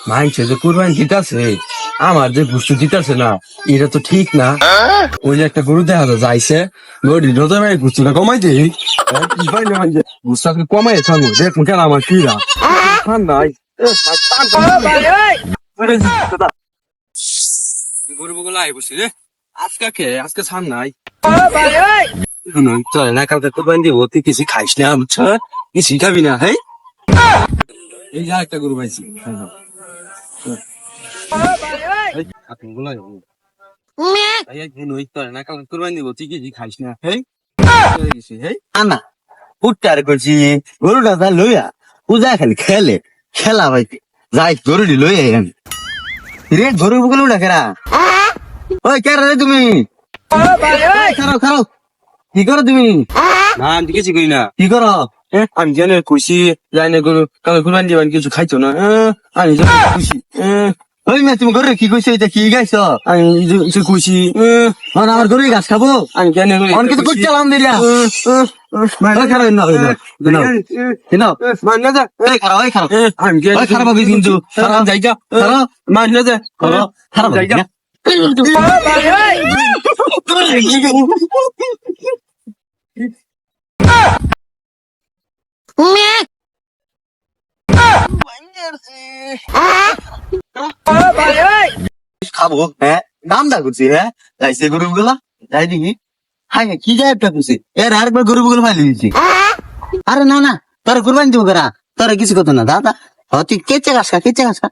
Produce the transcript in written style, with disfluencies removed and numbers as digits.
মানছে যে কুরবানি দিতেছে, আমার যে বুঝতে দিতেছে না, এটা তো ঠিক না। ওই যে একটা গরু দেখা যাইছে, গরুটি রোদে ভাই বুঝতে কমাই দিই, বুঝতে কমাই থাকবো দেখুন কেন আমার কিরা নাই। গরু বগুলো আই বসি রে, আজকে ছাড় নাই। চলে না, কালকে কুরবানি দিব, তুই কিছু খাইস না, বুঝছ, কিছু খাবি না। হ্যাঁ, এই যা একটা গরু পাইছি। আনা পুট্টার করছি গরুটা যা লইয়া পূজা খালি খেলে খেলা ভাইতে যাই গরুটি লইয়া আমি রে গরু বগল উঠা কেরা ওই কেরা রে তুমি খারাও খারাও কি করো তুমি না আমি কিছু করি না। কি করো আমি জানি খুশি যাই না গরু কালকে কুরবানি দিবেন, কিছু খাইতো না। আমি খুশি, ওই মেয়ে তুমি গরু কি কইছো এটা কি গাইছ আমি খুশি। আমার গরু গাছ খাবো আমি জানি অন কিন্তু কুচ্চালাম দিলা খারাপ না আমি খারাপ হবে কিন্তু খারাপ যাইগা খারাপ মান না যায় খারাপ যাইগা। খাবো হ্যাঁ নামটা করছি হ্যাঁ যাইছে গরু গুলা যাই দেখি হাই কি যায় একটা করছি এর আরেকবার গরু গুলো ফাইলে দিচ্ছি আরে না না তোরা কুরবানি দিব করা তোরা কিছু কথা না দাদা তুই কেচে গাছ খা কেচে গাছ খা